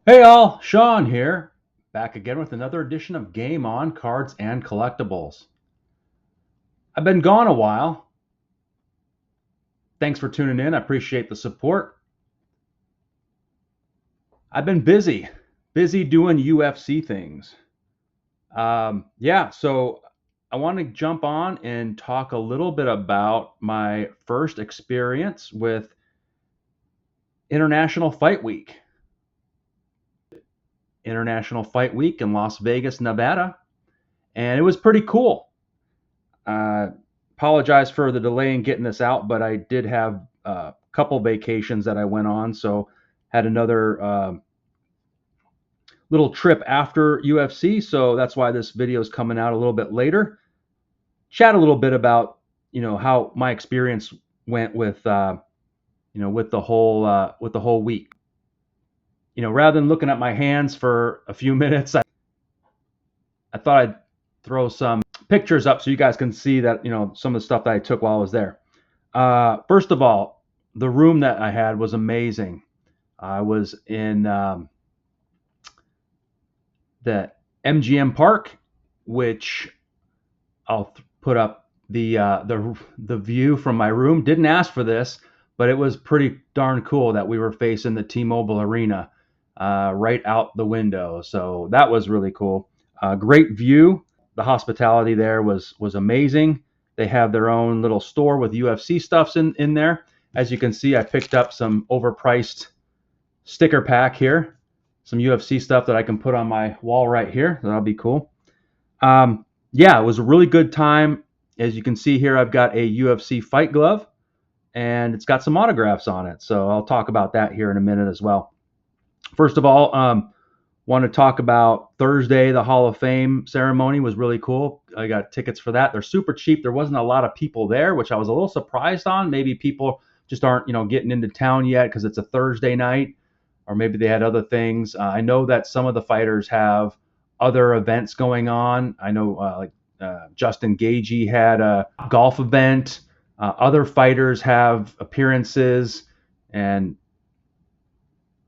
Hey all, Sean here, back again with another edition of Game On Cards and Collectibles. I've been gone a while. Thanks for tuning in. I appreciate the support. I've been busy doing UFC things. So I want to jump on and talk a little bit about my first experience with International Fight Week. International Fight Week in Las Vegas, Nevada, and it was pretty cool. Uh, Apologize for the delay in getting this out, but I did have a couple vacations that I went on, so had another little trip after UFC, so that's why this video is coming out a little bit later. Chat a little bit about how my experience went with with the whole week. Rather than looking at my hands for a few minutes, I thought I'd throw some pictures up so you guys can see that some of the stuff that I took while I was there. First of all, the room that I had was amazing. I was in the MGM Park, which I'll put up the view from my room. Didn't ask for this, but it was pretty darn cool that we were facing the T-Mobile Arena right out the window. So that was really cool. Great view. The hospitality there was amazing. They have their own little store with UFC stuffs in there. As you can see, I picked up some overpriced sticker pack here, some UFC stuff that I can put on my wall right here. That'll be cool. Yeah, it was a really good time. As you can see here, I've got a UFC fight glove, and it's got some autographs on it. So I'll talk about that here in a minute as well. First of all, want to talk about Thursday. The Hall of Fame ceremony was really cool. I got tickets for that. They're super cheap. There wasn't a lot of people there, which I was a little surprised on. Maybe people just aren't, getting into town yet because it's a Thursday night, or maybe they had other things. I know that some of the fighters have other events going on. I know Justin Gaethje had a golf event. Other fighters have appearances and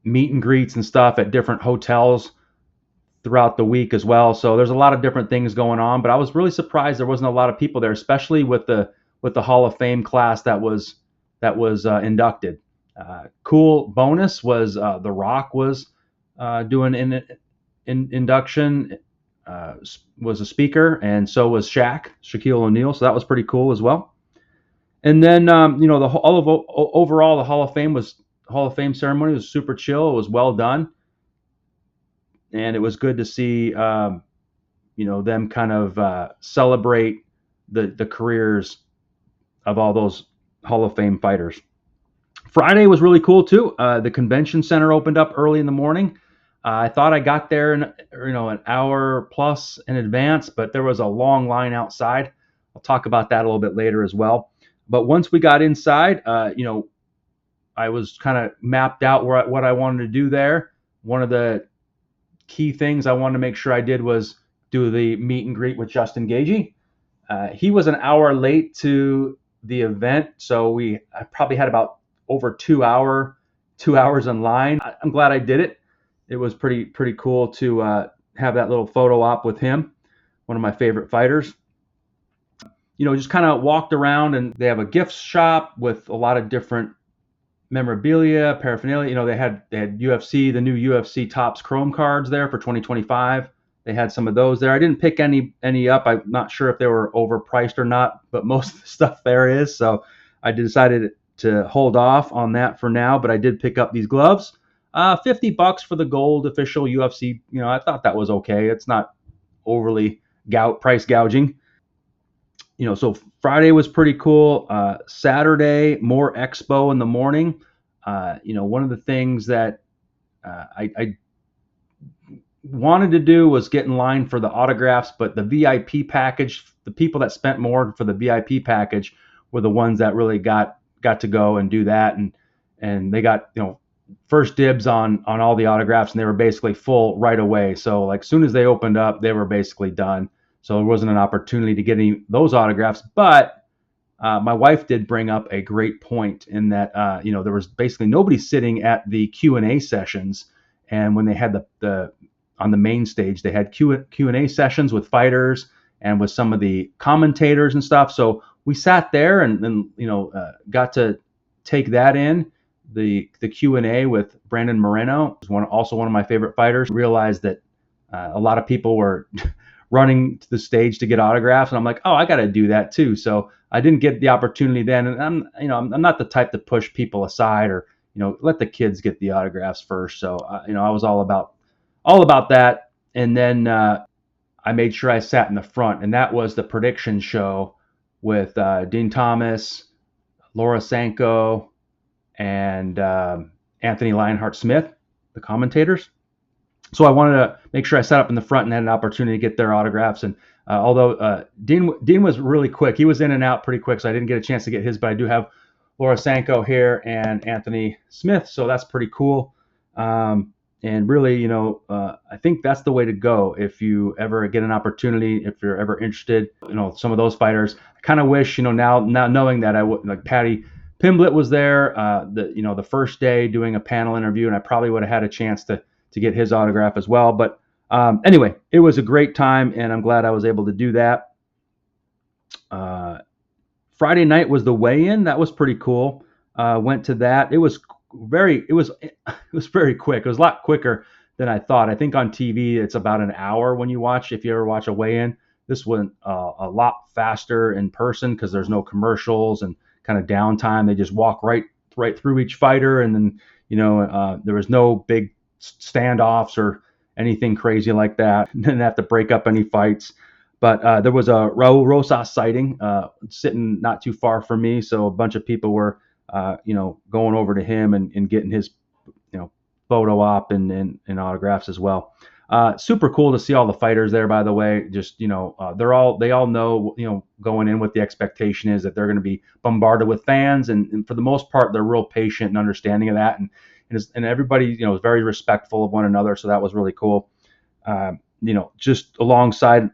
meet and greets and stuff at different hotels throughout the week as well. So there's a lot of different things going on, but I was really surprised there wasn't a lot of people there, especially with the Hall of Fame class that was inducted. Cool bonus was The Rock was doing an induction, was a speaker, and so was Shaquille O'Neal. So that was pretty cool as well. And then overall the Hall of Fame ceremony was super chill. It was well done, and it was good to see them kind of celebrate the careers of all those Hall of Fame fighters. Friday was really cool too. The convention center opened up early in the morning. I thought I got there in an hour plus in advance, but there was a long line outside. I'll talk about that a little bit later as well. But once we got inside, I was kind of mapped out what I wanted to do there. One of the key things I wanted to make sure I did was do the meet and greet with Justin Gaethje. He was an hour late to the event, so I probably had about over 2 hours in line. I'm glad I did it. It was pretty cool to have that little photo op with him, one of my favorite fighters. Just kind of walked around, and they have a gift shop with a lot of different memorabilia, paraphernalia. They had UFC, the new UFC Topps Chrome cards there for 2025. They had some of those there. I didn't pick any up. I'm not sure if they were overpriced or not, but most of the stuff there is. So I decided to hold off on that for now, but I did pick up these gloves. $50 for the gold official UFC. I thought that was okay. It's not overly price gouging. So Friday was pretty cool. Saturday, more expo in the morning. One of the things that I wanted to do was get in line for the autographs, but the VIP package, the people that spent more for the VIP package were the ones that really got to go and do that, and they got first dibs on all the autographs, and they were basically full right away. So like soon as they opened up, they were basically done. So there wasn't an opportunity to get any of those autographs. But my wife did bring up a great point in that there was basically nobody sitting at the Q&A sessions, And when they had the on the main stage, they had Q&A sessions with fighters and with some of the commentators and stuff. So we sat there and got to take that in. The Q&A with Brandon Moreno was also one of my favorite fighters. Realized that a lot of people were running to the stage to get autographs, and I'm like, oh, I got to do that too. So I didn't get the opportunity then, and I'm not the type to push people aside or let the kids get the autographs first. So I was all about that. And then I made sure I sat in the front, and that was the prediction show with Dean Thomas, Laura Sanko, and Anthony Lionheart Smith, the commentators. So I wanted to make sure I sat up in the front and had an opportunity to get their autographs. And although Dean was really quick, he was in and out pretty quick, so I didn't get a chance to get his. But I do have Laura Sanko here and Anthony Smith, so that's pretty cool. And really, I think that's the way to go if you ever get an opportunity, if you're ever interested. Some of those fighters, I kind of wish, now knowing that I would, like Patty Pimblett was there, the first day doing a panel interview, and I probably would have had a chance to get his autograph as well. But anyway, it was a great time, and I'm glad I was able to do that. Friday night was the weigh-in. That was pretty cool. Went to that. It was very quick. It was a lot quicker than I thought. I think on TV it's about an hour when you watch. If you ever watch a weigh-in, this went a lot faster in person because there's no commercials and kind of downtime. They just walk right through each fighter, and then there was no big standoffs or anything crazy like that. Didn't have to break up any fights. But there was a Raul Rosas sighting sitting not too far from me, so a bunch of people were going over to him and getting his photo op and autographs as well. Super cool to see all the fighters there, by the way. Just they all know going in what the expectation is, that they're going to be bombarded with fans, and for the most part they're real patient and understanding of that, and everybody was very respectful of one another, so that was really cool. Just alongside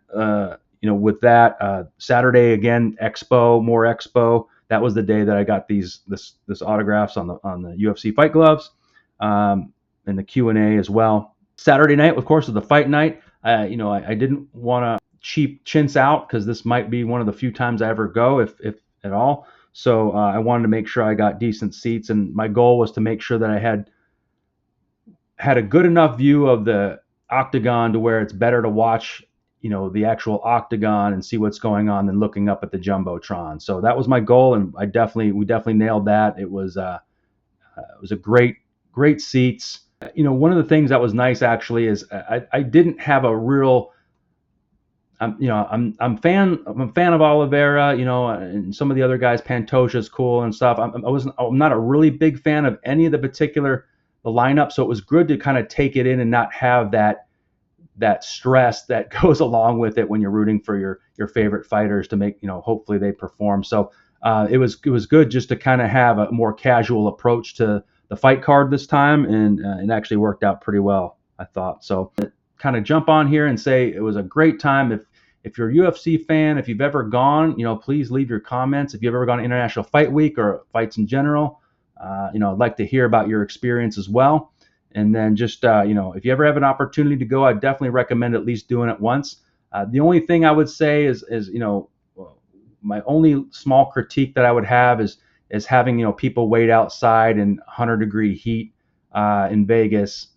with that, Saturday again, more expo. That was the day that I got this autographs on the UFC fight gloves, and the Q&A as well. Saturday night, of course, was the fight night. I didn't want to cheap chintz out because this might be one of the few times I ever go, if at all. So I wanted to make sure I got decent seats, and my goal was to make sure that I had a good enough view of the octagon to where it's better to watch the actual octagon and see what's going on than looking up at the jumbotron. So that was my goal, and we definitely nailed that. It was a great seats. One of the things that was nice actually is I didn't have a real I'm a fan of Oliveira, and some of the other guys. Pantoja's cool and stuff. I'm not a really big fan of any of the lineup, so it was good to kind of take it in and not have that stress that goes along with it when you're rooting for your favorite fighters to make, hopefully they perform. So it was good just to kind of have a more casual approach to the fight card this time, and it actually worked out pretty well, I thought. So kind of jump on here and say it was a great time. If you're a UFC fan, if you've ever gone, please leave your comments. If you've ever gone to International Fight Week or fights in general, I'd like to hear about your experience as well. And then just, if you ever have an opportunity to go, I definitely recommend at least doing it once. The only thing I would say is my only small critique that I would have is having, people wait outside in 100-degree heat in Vegas,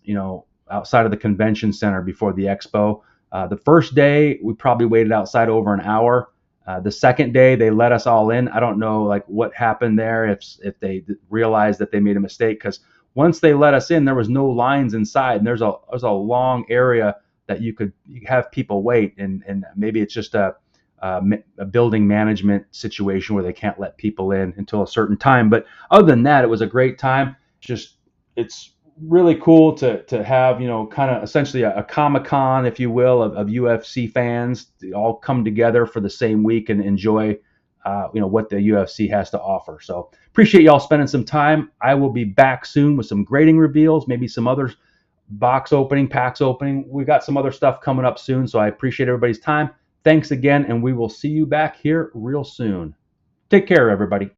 outside of the convention center before the expo. The first day, we probably waited outside over an hour. The second day, they let us all in. I don't know what happened there, if they realized that they made a mistake, because once they let us in, there was no lines inside, and there's a long area that you have people wait, and maybe it's just a building management situation where they can't let people in until a certain time. But other than that, it was a great time. It's really cool to have, kind of essentially a Comic-Con, if you will, of UFC fans to all come together for the same week and enjoy what the UFC has to offer. So appreciate y'all spending some time. I will be back soon with some grading reveals, maybe some other packs opening. We got some other stuff coming up soon, so I appreciate everybody's time. Thanks again, and we will see you back here real soon. Take care, everybody.